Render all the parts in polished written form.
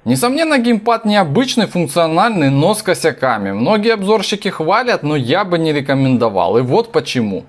Несомненно, геймпад необычный, функциональный, но с косяками. Многие обзорщики хвалят, но я бы не рекомендовал. И вот почему.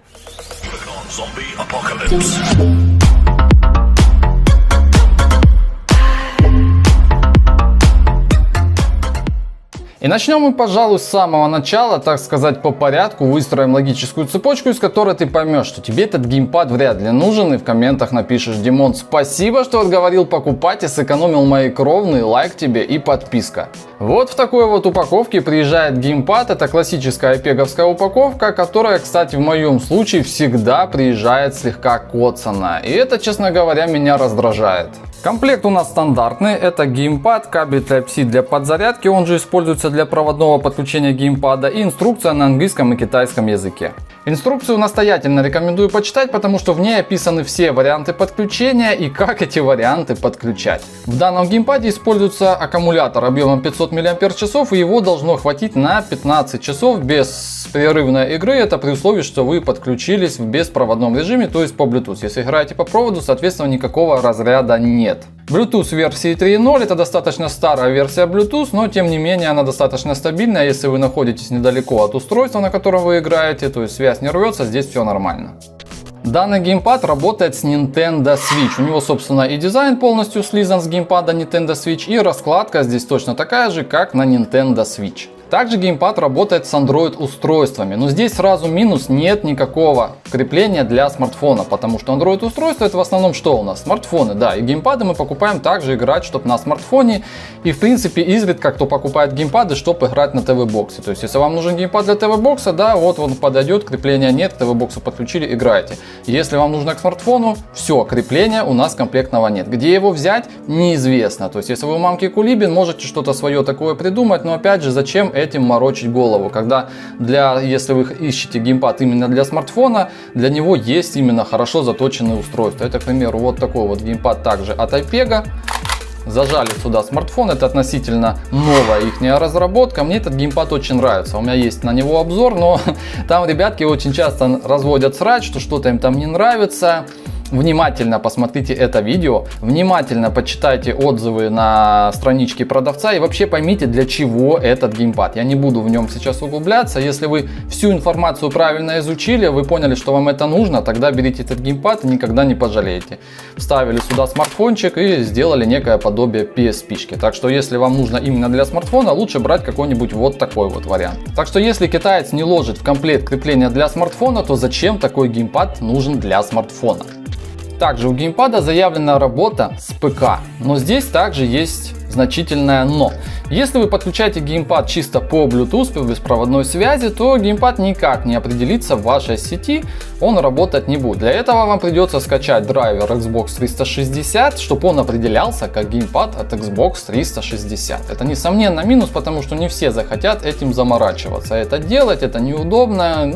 И начнем мы, пожалуй, с самого начала, так сказать, по порядку, выстроим логическую цепочку, из которой ты поймешь, что тебе этот геймпад вряд ли нужен, и в комментах напишешь: Димон, спасибо, что отговорил покупать и сэкономил мои кровные, лайк тебе и подписка. Вот в такой вот упаковке приезжает геймпад, это классическая айпеговская упаковка, которая, кстати, в моем случае всегда приезжает слегка коцанная, и это, честно говоря, меня раздражает. Комплект у нас стандартный, это геймпад, кабель Type-C для подзарядки, он же используется для проводного подключения геймпада, и инструкция на английском и китайском языке. Инструкцию настоятельно рекомендую почитать, потому что в ней описаны все варианты подключения и как эти варианты подключать. В данном геймпаде используется аккумулятор объемом 500 мАч, и его должно хватить на 15 часов без прерывной игры, это при условии, что вы подключились в беспроводном режиме, то есть по Bluetooth. Если играете по проводу, соответственно, никакого разряда нет. Bluetooth версии 3.0 это достаточно старая версия Bluetooth, но тем не менее она достаточно стабильная, если вы находитесь недалеко от устройства, на котором вы играете, то есть связь не рвется, здесь все нормально. Данный геймпад работает с Nintendo Switch. У него, собственно, и дизайн полностью слизан с геймпада Nintendo Switch, и раскладка здесь точно такая же, как на Nintendo Switch. Также геймпад работает с Android устройствами, но здесь сразу минус: нет никакого крепления для смартфона, потому что Android устройства это в основном что у нас? Смартфоны, да, и геймпады мы покупаем также играть, чтобы на смартфоне, и в принципе изредка кто покупает геймпады, чтобы играть на ТВ-боксе. То есть если вам нужен геймпад для ТВ-бокса, да, вот он подойдет, крепления нет, к ТВ-боксу подключили, играете. Если вам нужно к смартфону, все, крепления у нас комплектного нет. Где его взять, неизвестно. То есть если вы у мамки Кулибин, можете что-то свое такое придумать, но опять же, зачем этим морочить голову, когда если вы ищете геймпад именно для смартфона, для него есть именно хорошо заточенные устройства. Это, к примеру, вот такой вот геймпад также от iPeg. Зажали сюда смартфон, это относительно новая их разработка. Мне этот геймпад очень нравится, у меня есть на него обзор, но там ребятки очень часто разводят срач, что что-то им там не нравится. Внимательно посмотрите это видео, внимательно почитайте отзывы на страничке продавца и вообще поймите, для чего этот геймпад. Я не буду в нем сейчас углубляться. Если вы всю информацию правильно изучили, вы поняли, что вам это нужно, тогда берите этот геймпад и никогда не пожалеете. Вставили сюда смартфончик и сделали некое подобие PSP-шки. Так что если вам нужно именно для смартфона, лучше брать какой-нибудь вот такой вот вариант. Так что если китаец не ложит в комплект крепления для смартфона, то зачем такой геймпад нужен для смартфона? Также у геймпада заявлена работа с ПК, но здесь также есть значительное но. Если вы подключаете геймпад чисто по Bluetooth, по беспроводной связи, то геймпад никак не определится в вашей сети, он работать не будет. Для этого вам придется скачать драйвер Xbox 360, чтобы он определялся как геймпад от Xbox 360. Это несомненно минус, потому что не все захотят этим заморачиваться. Это делать, это неудобно.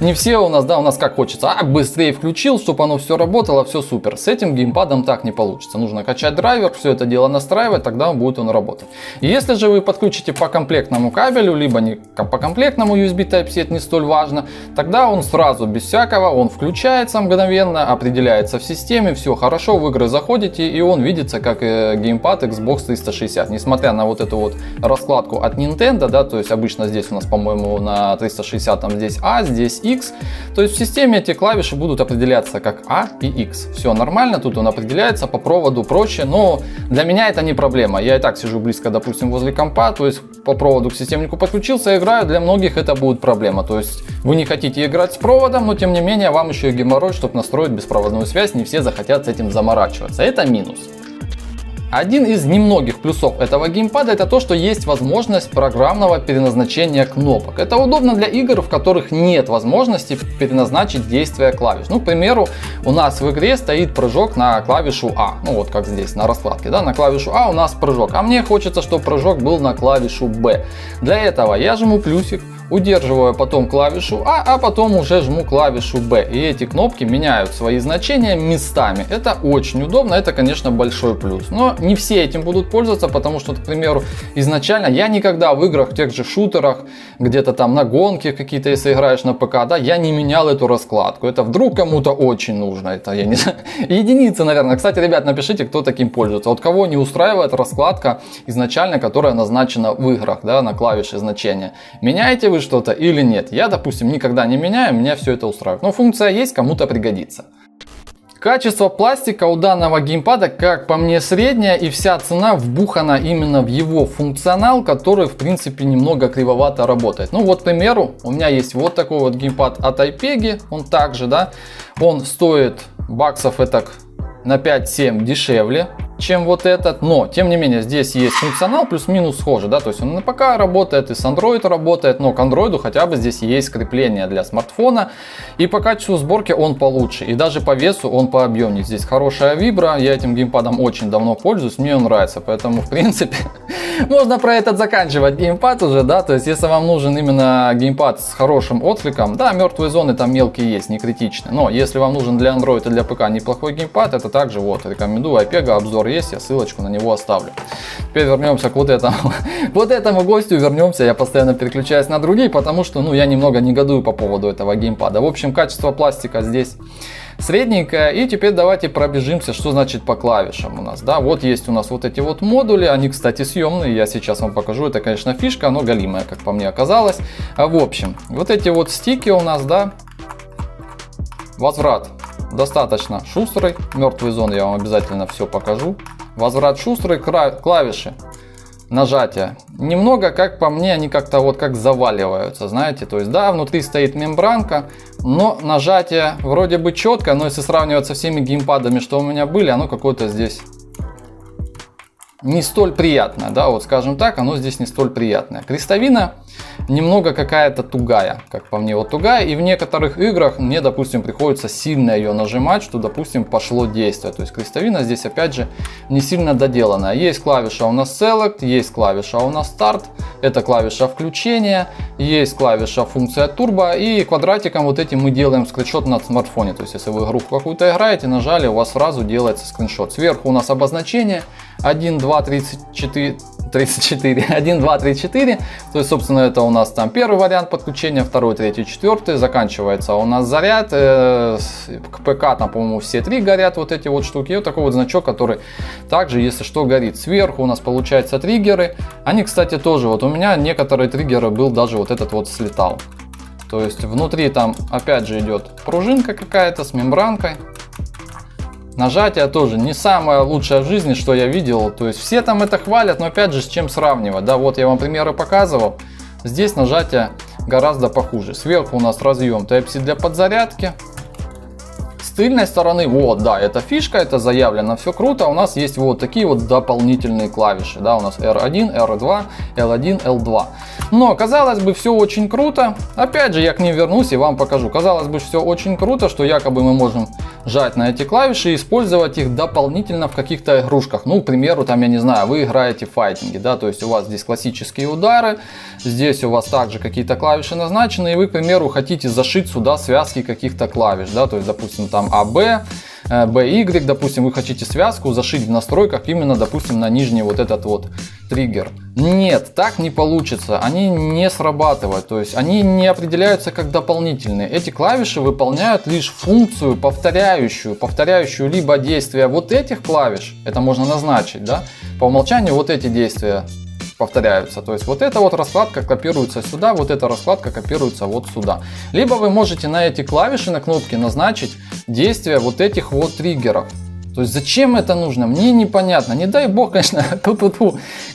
Не все у нас как хочется. Быстрее включил, чтобы оно все работало, все супер. С этим геймпадом так не получится. Нужно качать драйвер, все это дело настраивать, тогда будет он работать. Если же вы подключите по комплектному кабелю, либо не по комплектному USB Type-C, это не столь важно, тогда он сразу без всякого, он включается мгновенно, определяется в системе, все хорошо, в игры заходите, и он видится как геймпад Xbox 360. Несмотря на вот эту вот раскладку от Nintendo, да, то есть обычно здесь у нас, по-моему, на 360 там здесь A, здесь X, то есть в системе эти клавиши будут определяться как A и X. Все нормально, тут он определяется по проводу проще, но для меня это не проблема. Я и так сижу близко, допустим, возле компа, то есть по проводу к системнику подключился, играю, для многих это будет проблема. То есть вы не хотите играть с проводом, но тем не менее вам еще и геморрой, чтобы настроить беспроводную связь, не все захотят с этим заморачиваться. Это минус. Один из немногих плюсов этого геймпада это то, что есть возможность программного переназначения кнопок. Это удобно для игр, в которых нет возможности переназначить действие клавиш. К примеру, у нас в игре стоит прыжок на клавишу А. Вот как здесь на раскладке, да, на клавишу А у нас прыжок. А мне хочется, чтобы прыжок был на клавишу Б. Для этого я жму плюсик, удерживаю потом клавишу А, а потом уже жму клавишу Б. И эти кнопки меняют свои значения местами. Это очень удобно, это, конечно, большой плюс. Но не все этим будут пользоваться, потому что, к примеру, изначально я никогда в играх, в тех же шутерах, где-то там на гонки какие-то, если играешь на ПК, да, я не менял эту раскладку. Это вдруг кому-то очень нужно. Это, я не знаю, единицы, наверное. Кстати, ребят, напишите, кто таким пользуется. Вот кого не устраивает раскладка изначально, которая назначена в играх, да, на клавише значения. Меняете вы что-то или нет? Я, допустим, никогда не меняю, меня все это устраивает. Но функция есть, кому-то пригодится. Качество пластика у данного геймпада, как по мне, среднее, и вся цена вбухана именно в его функционал, который, в принципе, немного кривовато работает. Ну вот, к примеру, у меня есть вот такой вот геймпад от iPeg, он также, да, он стоит баксов этак на 5-7 дешевле, чем вот этот, но тем не менее здесь есть функционал плюс-минус схожий, да, то есть он на ПК работает и с Android работает, но к Android хотя бы здесь есть крепление для смартфона, и по качеству сборки он получше, и даже по весу он пообъемнее. Здесь хорошая вибра, я этим геймпадом очень давно пользуюсь, мне он нравится, поэтому в принципе можно про этот заканчивать геймпад уже, да, то есть если вам нужен именно геймпад с хорошим откликом, да, мертвые зоны там мелкие есть, не критичны, но если вам нужен для Android и для ПК неплохой геймпад, это также вот рекомендую, iPeg обзор есть, я ссылочку на него оставлю. Теперь вернемся к вот этому гостю, вернемся, я постоянно переключаюсь на другие, потому что, ну, я немного негодую по поводу этого геймпада. В общем, качество пластика здесь средненькое, и теперь давайте пробежимся, что значит по клавишам у нас, да, вот есть у нас вот эти вот модули, они, кстати, съемные, я сейчас вам покажу, это, конечно, фишка, но галимая, как по мне оказалось. В общем, вот эти вот стики у нас, да, возврат достаточно шустрый, мертвые зоны я вам обязательно все покажу. Возврат шустрый, клавиши нажатия немного, как по мне, они как-то вот как заваливаются, знаете, то есть да, внутри стоит мембранка, но нажатие вроде бы четко, но если сравнивать со всеми геймпадами, что у меня были, оно какое-то здесь не столь приятное, да, вот скажем так, оно здесь не столь приятное. Крестовина немного какая-то тугая, как по мне, вот тугая, и в некоторых играх мне, допустим, приходится сильно ее нажимать, что, допустим, пошло действие. То есть крестовина здесь, опять же, не сильно доделанная. Есть клавиша у нас Select, есть клавиша у нас Start, это клавиша включения, есть клавиша функция Turbo, и квадратиком вот этим мы делаем скриншот на смартфоне. То есть если вы игру какую-то играете, нажали, у вас сразу делается скриншот. Сверху у нас обозначение 1, 2, 34, 1, 2, 3, 4. То есть, собственно, это у нас там первый вариант подключения, второй, третий, четвертый. Заканчивается у нас заряд. К ПК там, по-моему, все три горят вот эти вот штуки. И вот такой вот значок, который также, если что, горит. Сверху у нас получается триггеры. Они, кстати, тоже, вот у меня некоторые триггеры был даже вот этот вот слетал. То есть, внутри там опять же идет пружинка какая-то с мембранкой. Нажатие тоже не самое лучшее в жизни, что я видел. То есть все там это хвалят, но опять же с чем сравнивать. Да, вот я вам примеры показывал. Здесь нажатие гораздо похуже. Сверху у нас разъем Type-C для подзарядки. С тыльной стороны, вот, да, это фишка, это заявлено, все круто. У нас есть вот такие вот дополнительные клавиши. Да, у нас R1, R2, L1, L2. Но, казалось бы, все очень круто. Опять же, я к ним вернусь и вам покажу. Казалось бы, все очень круто, что якобы мы можем жать на эти клавиши и использовать их дополнительно в каких-то игрушках. Ну, к примеру, там, я не знаю, вы играете в файтинге, да, то есть у вас здесь классические удары, здесь у вас также какие-то клавиши назначены, и вы, к примеру, хотите зашить сюда связки каких-то клавиш, да, то есть, допустим, там AB, BY, допустим, вы хотите связку зашить в настройках именно, допустим, на нижний вот этот вот триггер. Нет, так не получится, они не срабатывают, то есть они не определяются как дополнительные. Эти клавиши выполняют лишь функцию повторяющую либо действия вот этих клавиш, это можно назначить, да, по умолчанию вот эти действия повторяются. То есть вот эта вот раскладка копируется сюда, вот эта раскладка копируется вот сюда. Либо вы можете на эти клавиши, на кнопки назначить действия вот этих вот триггеров. То есть зачем это нужно, мне непонятно. Не дай бог, конечно,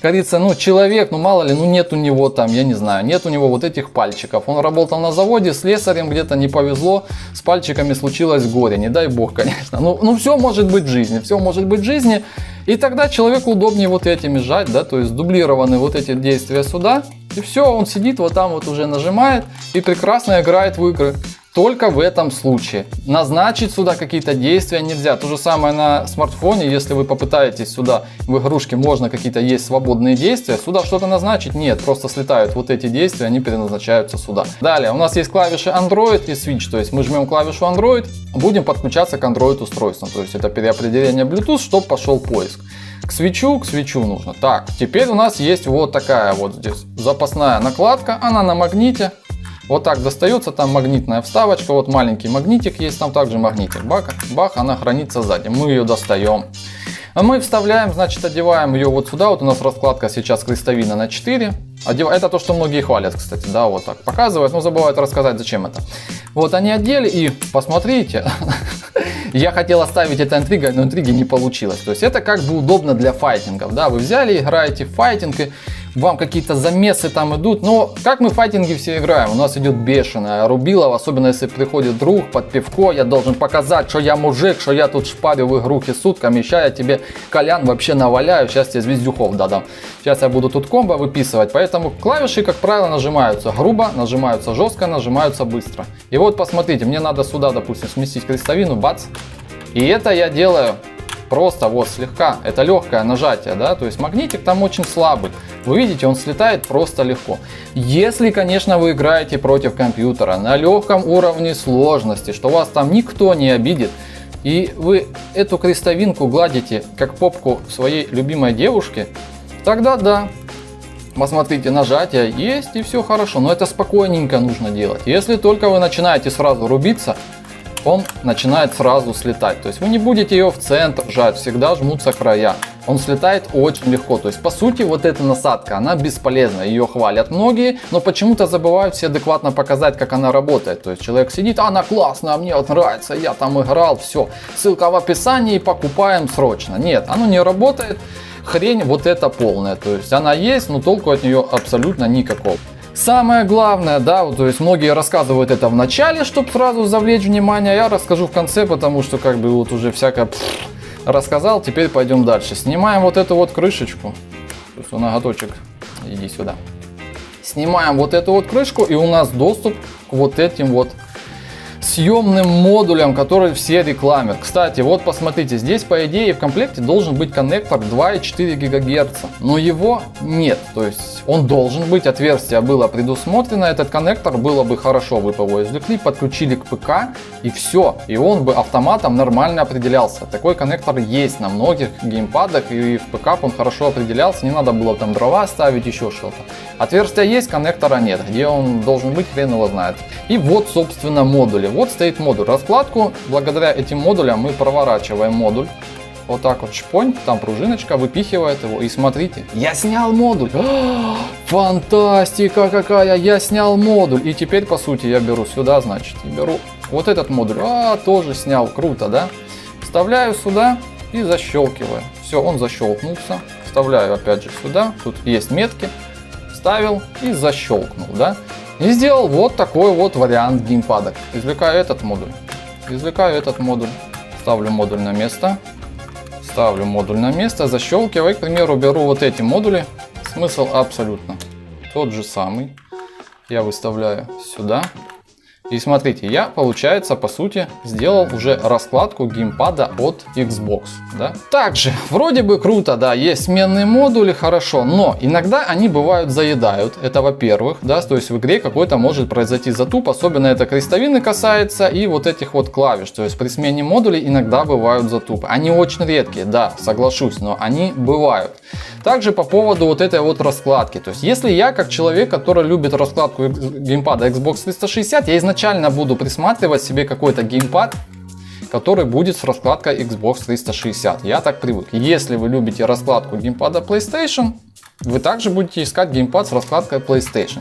говорится, ну человек, ну мало ли, ну нет у него там, я не знаю, нет у него вот этих пальчиков. Он работал на заводе, слесарем где-то не повезло, с пальчиками случилось горе, не дай бог, конечно. Ну все может быть в жизни, все может быть в жизни. И тогда человеку удобнее вот этими сжать, да, то есть дублированы вот эти действия сюда. И все, он сидит вот там вот уже нажимает и прекрасно играет в игры. только в этом случае. Назначить сюда какие-то действия нельзя. То же самое на смартфоне, если вы попытаетесь сюда в игрушке, можно какие-то есть свободные действия, сюда что-то назначить? Нет, просто слетают вот эти действия, они переназначаются сюда. Далее, у нас есть клавиши Android и Switch, то есть мы жмем клавишу Android, будем подключаться к Android устройствам, то есть это переопределение Bluetooth, чтобы пошел поиск. К свитчу нужно. Так, теперь у нас есть вот такая вот здесь запасная накладка, она на магните. Вот так достается, там магнитная вставочка, вот маленький магнитик есть, там также магнитик. Бах, она хранится сзади. Мы ее достаем. А мы вставляем, значит, одеваем ее вот сюда. Вот у нас раскладка сейчас крестовина на 4. Это то, что многие хвалят, кстати, да, вот так показывают, но забывают рассказать, зачем это. Вот они одели, и посмотрите, я хотел оставить это интригой, но интриги не получилось. То есть это как бы удобно для файтингов, да, вы взяли, играете в файтинг, и вам какие-то замесы там идут, но как мы в файтинге все играем, у нас идет бешеная рубилова, особенно если приходит друг под пивко, я должен показать, что я мужик, что я тут шпарю в игрухи сутками, сейчас я тебе колян вообще наваляю, сейчас тебе звездюхов дадам, сейчас я буду тут комбо выписывать, поэтому клавиши, как правило, нажимаются грубо, нажимаются жестко, нажимаются быстро. И вот посмотрите, мне надо сюда, допустим, сместить крестовину, бац, и это я делаю просто вот слегка, это легкое нажатие, да, то есть магнитик там очень слабый, вы видите, он слетает просто легко. Если, конечно, вы играете против компьютера на легком уровне сложности, что вас там никто не обидит, и вы эту крестовинку гладите как попку своей любимой девушки, тогда да, посмотрите, нажатие есть и все хорошо, но это спокойненько нужно делать. Если только вы начинаете сразу рубиться, он начинает сразу слетать. То есть вы не будете ее в центр жать, всегда жмутся края. Он слетает очень легко. То есть по сути вот эта насадка, она бесполезна. Ее хвалят многие, но почему-то забывают все адекватно показать, как она работает. То есть человек сидит, она классная, мне вот нравится, я там играл, все. Ссылка в описании, покупаем срочно. Нет, оно не работает. Хрень вот эта полная. То есть она есть, но толку от нее абсолютно никакого. Самое главное, да, вот, то есть многие рассказывают это в начале, чтобы сразу завлечь внимание, я расскажу в конце, потому что как бы вот уже всякое рассказал, теперь пойдем дальше. Снимаем вот эту вот крышечку, ноготочек, иди сюда. Снимаем вот эту вот крышку, и у нас доступ к вот этим вот съемным модулям, которые все рекламят. Кстати, вот посмотрите, здесь по идее в комплекте должен быть коннектор 2,4 ГГц, но его нет. То есть он должен быть, отверстие было предусмотрено, этот коннектор было бы хорошо, вы бы его извлекли, подключили к ПК и все. И он бы автоматом нормально определялся. Такой коннектор есть на многих геймпадах, и в ПК он хорошо определялся, не надо было там дрова ставить, еще что-то. Отверстие есть, коннектора нет. Где он должен быть, хрен его знает. И вот, собственно, модули. Вот стоит модуль. Раскладку, благодаря этим модулям мы проворачиваем модуль. Вот так вот шпонь, там пружиночка выпихивает его. И смотрите, я снял модуль. Фантастика какая, я снял модуль. И теперь, по сути, я беру сюда, значит, беру вот этот модуль. Тоже снял, круто, да? Вставляю сюда и защелкиваю. Все, он защелкнулся. Вставляю опять же сюда, тут есть метки. Вставил и защелкнул, да? И сделал вот такой вот вариант геймпада. Извлекаю этот модуль, ставлю модуль на место, защелкиваю, к примеру, беру вот эти модули. Смысл абсолютно тот же самый. Я выставляю сюда. И смотрите, я, получается, по сути, сделал уже раскладку геймпада от Xbox, да? Также, вроде бы круто, да, есть сменные модули, хорошо, но иногда они бывают заедают, это во-первых, да, то есть в игре какой-то может произойти затуп, особенно это крестовины касается и вот этих вот клавиш, то есть при смене модулей иногда бывают затупы. Они очень редкие, да, соглашусь, но они бывают. Также по поводу вот этой вот раскладки, то есть если я как человек, который любит раскладку геймпада Xbox 360, я изначально буду присматривать себе какой-то геймпад, который будет с раскладкой Xbox 360. Я так привык. Если вы любите раскладку геймпада PlayStation, вы также будете искать геймпад с раскладкой PlayStation.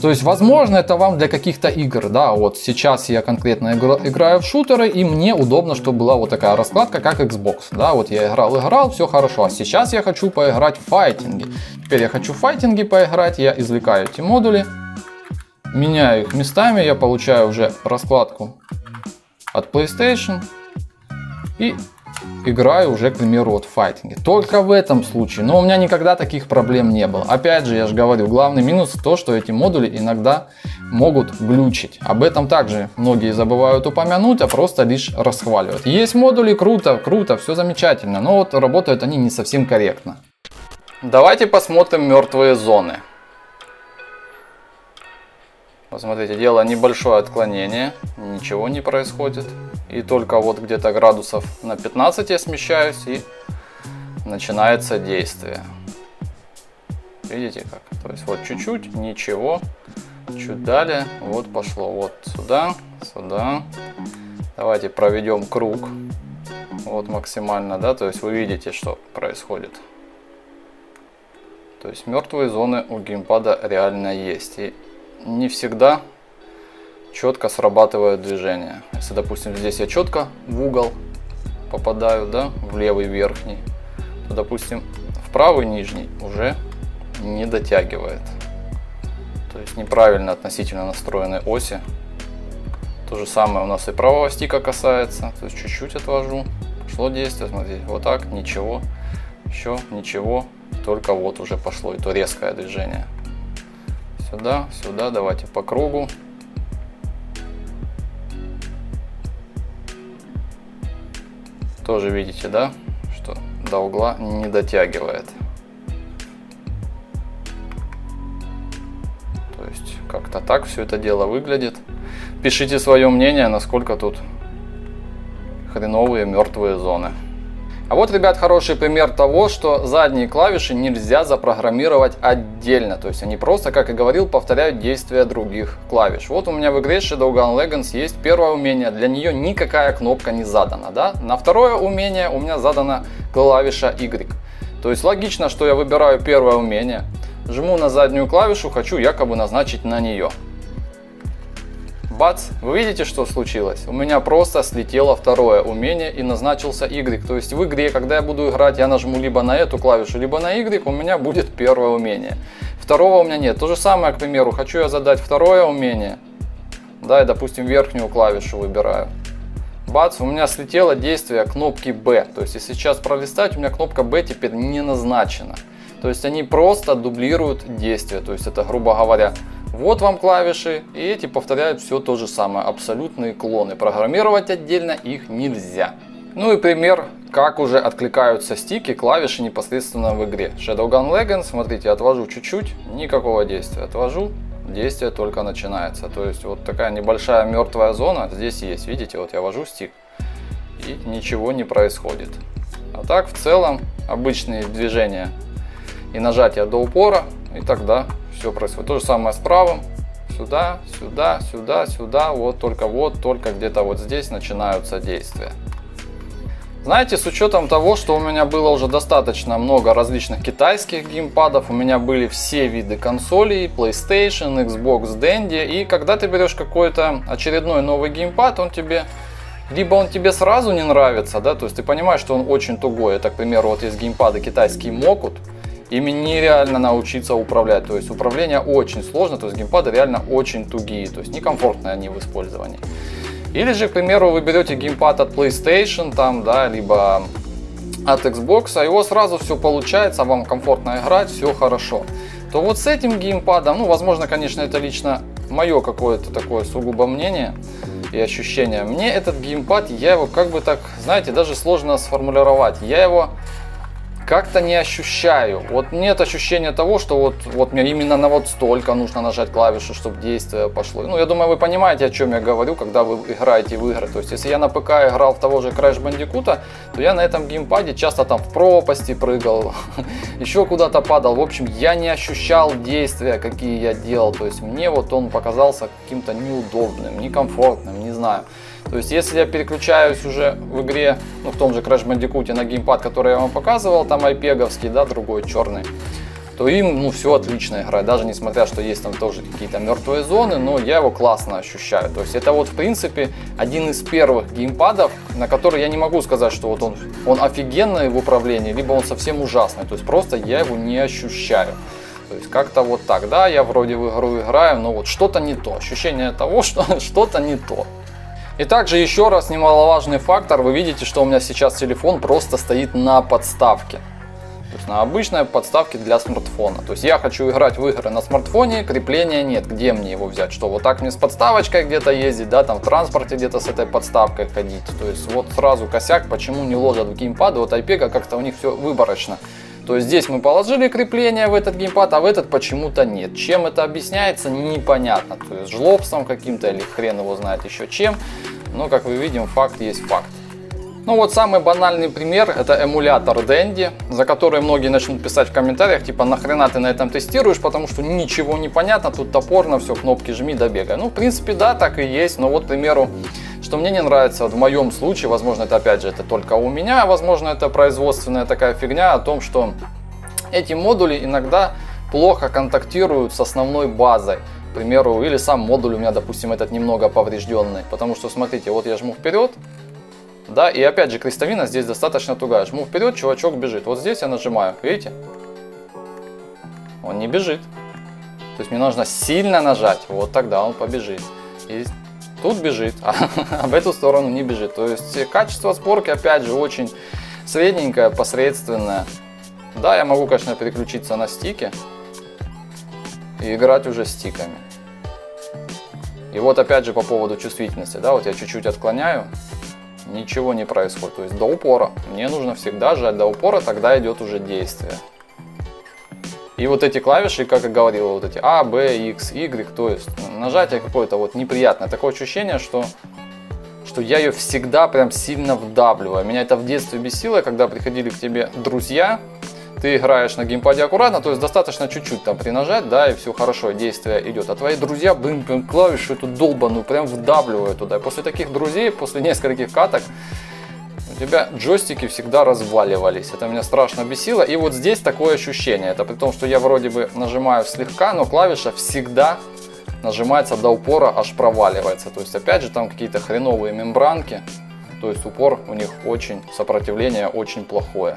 То есть, возможно, это вам для каких-то игр, да, вот сейчас я конкретно играю в шутеры, и мне удобно, чтобы была вот такая раскладка, как Xbox, да, вот я играл, все хорошо, а сейчас я хочу поиграть в файтинги. Теперь я хочу в файтинги поиграть, я извлекаю эти модули, меняю их местами, я получаю уже раскладку от PlayStation, и играю уже, к примеру, вот в файтинге. Только в этом случае. Но у меня никогда таких проблем не было. Опять же, я же говорю, главный минус то, что эти модули иногда могут глючить. Об этом также многие забывают упомянуть, а просто лишь расхваливают. Есть модули, круто, круто, все замечательно, но вот работают они не совсем корректно. Давайте посмотрим мертвые зоны. Посмотрите, делаю небольшое отклонение, ничего не происходит. И только вот где-то градусов на 15 я смещаюсь, и начинается действие. Видите как? То есть вот чуть-чуть, ничего. Чуть далее, вот пошло. Вот сюда, сюда. Давайте проведем круг. Вот максимально, да, то есть вы видите, что происходит. То есть мертвые зоны у геймпада реально есть. И не всегда четко срабатывает движение. Если, допустим, здесь я четко в угол попадаю, да, в левый верхний, то, допустим, в правый нижний уже не дотягивает. То есть неправильно относительно настроенной оси. То же самое у нас и правого стика касается. То есть чуть-чуть отвожу. Пошло действие, смотрите, вот так, ничего. Еще ничего. Только вот уже пошло, и то резкое движение. Сюда, сюда, давайте по кругу. Тоже видите, да, что до угла не дотягивает. То есть как-то так все это дело выглядит. Пишите свое мнение, насколько тут хреновые мертвые зоны. А вот, ребят, хороший пример того, что задние клавиши нельзя запрограммировать отдельно. То есть они просто, как и говорил, повторяют действия других клавиш. Вот у меня в игре Shadowgun Legends есть первое умение. Для нее никакая кнопка не задана. Да? На второе умение у меня задана клавиша Y. То есть логично, что я выбираю первое умение, жму на заднюю клавишу, хочу якобы назначить на нее. Бац, вы видите, что случилось? У меня просто слетело второе умение и назначился Y. То есть в игре, когда я буду играть, я нажму либо на эту клавишу, либо на Y, у меня будет первое умение. Второго у меня нет. То же самое, к примеру, хочу я задать второе умение. Да, и, допустим, верхнюю клавишу выбираю. Бац, у меня слетело действие кнопки B. То есть если сейчас пролистать, у меня кнопка B теперь не назначена. То есть они просто дублируют действие. То есть это, грубо говоря, вот вам клавиши, и эти повторяют все то же самое, абсолютные клоны. Программировать отдельно их нельзя. Ну и пример, как уже откликаются стики, клавиши непосредственно в игре. Shadowgun Legends, смотрите, отвожу чуть-чуть, никакого действия. Отвожу, действие только начинается. То есть вот такая небольшая мертвая зона здесь есть. Видите, вот я вожу стик, и ничего не происходит. А так в целом обычные движения и нажатия до упора, и тогда все происходит. То же самое с правым. Сюда, сюда, сюда, сюда. Вот только где-то вот здесь начинаются действия. Знаете, с учетом того, что у меня было уже достаточно много различных китайских геймпадов, у меня были все виды консолей, PlayStation, Xbox, Dendy, и когда ты берешь какой-то очередной новый геймпад, он тебе либо он тебе сразу не нравится, да, то есть ты понимаешь, что он очень тугой. Это, к примеру, вот есть геймпады китайские Mokut. Ими нереально научиться управлять, то есть управление очень сложно, то есть геймпады реально очень тугие, то есть некомфортные они в использовании. Или же, к примеру, вы берете геймпад от PlayStation, там, да, либо от Xbox, а его сразу все получается, вам комфортно играть, все хорошо. То вот с этим геймпадом, ну, возможно, конечно, это лично мое какое-то такое сугубо мнение и ощущение. Мне этот геймпад, я его как бы так, знаете, даже сложно сформулировать. Я его как-то не ощущаю. Вот нет ощущения того, что вот мне именно на вот столько нужно нажать клавишу, чтобы действие пошло. Ну, я думаю, вы понимаете, о чем я говорю, когда вы играете в игры. То есть, если я на ПК играл в того же Crash Bandicoot, то я на этом геймпаде часто там в пропасти прыгал, еще куда-то падал. В общем, я не ощущал действия, какие я делал. То есть, мне вот он показался каким-то неудобным, некомфортным, не знаю. То есть, если я переключаюсь уже в игре, ну, в том же Crash Bandicoot на геймпад, который я вам показывал, там айпеговский, да, другой черный, то им, ну, все отлично играть. Даже несмотря, что есть там тоже какие-то мертвые зоны, но я его классно ощущаю. То есть, это вот, в принципе, один из первых геймпадов, на который я не могу сказать, что вот он офигенный в управлении, либо он совсем ужасный. То есть, просто я его не ощущаю. То есть, как-то вот так, да, я вроде в игру играю, но вот что-то не то. Ощущение того, что что-то не то. И также еще раз немаловажный фактор, вы видите, что у меня сейчас телефон просто стоит на подставке. То есть на обычной подставке для смартфона. То есть я хочу играть в игры на смартфоне, крепления нет. Где мне его взять? Что, вот так мне с подставочкой где-то ездить, да, там в транспорте где-то с этой подставкой ходить. То есть вот сразу косяк, почему не ложат в геймпады, вот iPega как-то у них все выборочно. То есть здесь мы положили крепление в этот геймпад, а в этот почему-то нет. Чем это объясняется, непонятно. То есть жлобством каким-то или хрен его знает еще чем. Но как мы видим, факт есть факт. Ну вот самый банальный пример, это эмулятор Dendy, за который многие начнут писать в комментариях, типа нахрена ты на этом тестируешь, потому что ничего не понятно, тут топорно, все, кнопки жми, добегай. Ну в принципе да, так и есть, но вот, к примеру, что мне не нравится, вот в моем случае, возможно это опять же это только у меня, возможно это производственная такая фигня о том, что эти модули иногда плохо контактируют с основной базой. К примеру, или сам модуль у меня, допустим, этот немного поврежденный, потому что смотрите, вот я жму вперед. Да, и опять же крестовина здесь достаточно тугая. Жму вперед, чувачок бежит. Вот здесь я нажимаю, видите? Он не бежит. То есть мне нужно сильно нажать, вот тогда он побежит. И тут бежит, а в эту сторону не бежит. То есть качество сборки опять же очень средненькое, посредственное. Да, я могу, конечно, переключиться на стики и играть уже стиками. И вот опять же по поводу чувствительности, да, вот я чуть-чуть отклоняю. Ничего не происходит, то есть до упора. Мне нужно всегда жать до упора, тогда идет уже действие. И вот эти клавиши, как я говорил, вот эти А, Б, X, Y, то есть нажатие какое-то вот неприятное. Такое ощущение, что я ее всегда прям сильно вдавливаю. Меня это в детстве бесило, когда приходили к тебе друзья, ты играешь на геймпаде аккуратно, то есть достаточно чуть-чуть там принажать, да, и все хорошо, действие идет. А твои друзья, блин, клавишу эту долбаную прям вдавливают туда. И после таких друзей, после нескольких каток, у тебя джойстики всегда разваливались. Это меня страшно бесило. И вот здесь такое ощущение. Это при том, что я вроде бы нажимаю слегка, но клавиша всегда нажимается до упора, аж проваливается. То есть опять же там какие-то хреновые мембранки. То есть упор у них очень, сопротивление очень плохое.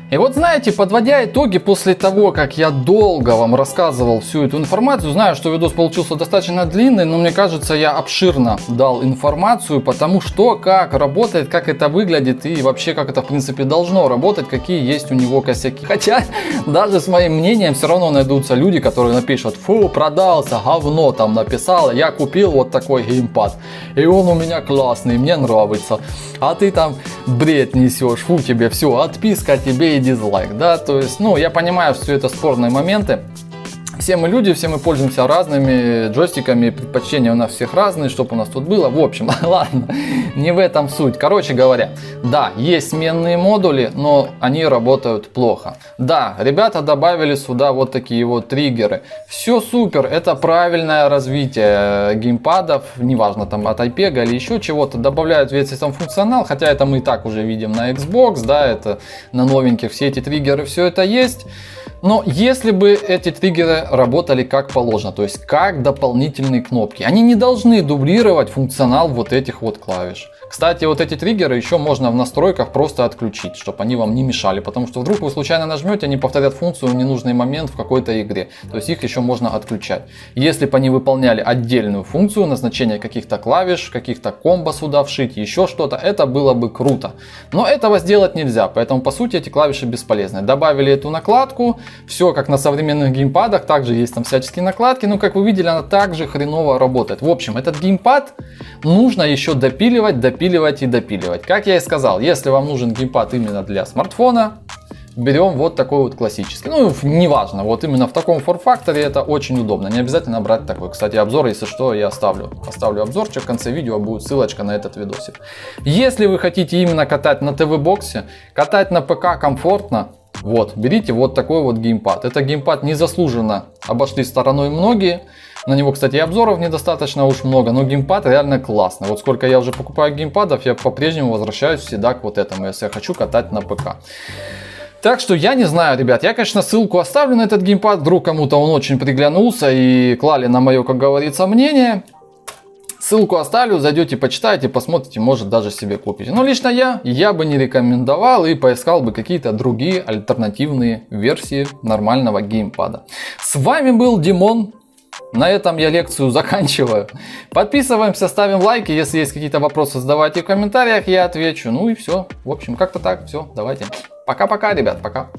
И вот знаете, подводя итоги после того, как я долго вам рассказывал всю эту информацию, знаю, что видос получился достаточно длинный, но мне кажется, я обширно дал информацию, потому что, как работает, как это выглядит и вообще как это в принципе должно работать, какие есть у него косяки. Хотя даже с моим мнением все равно найдутся люди, которые напишут: фу, продался, говно там написал, я купил вот такой геймпад, и он у меня классный, мне нравится, а ты там бред несешь, фу тебе, все, отписка тебе и дизлайк, да, то есть, ну, я понимаю, что это спорные моменты. Все мы люди, все мы пользуемся разными джойстиками, предпочтения у нас всех разные, чтобы у нас тут было. В общем, ладно, не в этом суть. Короче говоря, да, есть сменные модули, но они работают плохо. Да, ребята добавили сюда вот такие вот триггеры. Все супер, это правильное развитие геймпадов, неважно там от iPega или еще чего-то. Добавляют весь этот функционал, хотя это мы и так уже видим на Xbox, да, это на новеньких все эти триггеры, все это есть. Но если бы эти триггеры работали как положено, то есть как дополнительные кнопки, они не должны дублировать функционал вот этих вот клавиш. Кстати, вот эти триггеры еще можно в настройках просто отключить, чтобы они вам не мешали, потому что вдруг вы случайно нажмете, они повторят функцию в ненужный момент в какой-то игре. То есть их еще можно отключать. Если бы они выполняли отдельную функцию, назначение каких-то клавиш, каких-то комбо сюда вшить, еще что-то, это было бы круто. Но этого сделать нельзя, поэтому по сути эти клавиши бесполезны. Добавили эту накладку, все как на современных геймпадах, также есть там всяческие накладки, но как вы видели, она также хреново работает. В общем, этот геймпад нужно еще допиливать и допиливать. Как я и сказал, если вам нужен геймпад именно для смартфона, берем вот такой вот классический. Ну, неважно, вот именно в таком форм-факторе это очень удобно. Не обязательно брать такой. Кстати, обзор, если что, я оставлю обзорчик. В конце видео будет ссылочка на этот видосик. Если вы хотите именно катать на ТВ-боксе, катать на ПК комфортно, вот, берите вот такой вот геймпад. Это геймпад незаслуженно обошли стороной многие. На него, кстати, и обзоров недостаточно уж много, но геймпад реально классный. Вот сколько я уже покупаю геймпадов, я по-прежнему возвращаюсь всегда к вот этому, если я хочу катать на ПК. Так что я не знаю, ребят, я, конечно, ссылку оставлю на этот геймпад, вдруг кому-то он очень приглянулся и клали на мое, как говорится, мнение. Ссылку оставлю, зайдете, почитайте, посмотрите, может даже себе купите. Но лично я бы не рекомендовал и поискал бы какие-то другие альтернативные версии нормального геймпада. С вами был Димон. На этом я лекцию заканчиваю. Подписываемся, ставим лайки. Если есть какие-то вопросы, задавайте в комментариях, я отвечу. Ну и все. В общем, как-то так. Все, давайте. Пока-пока, ребят, пока.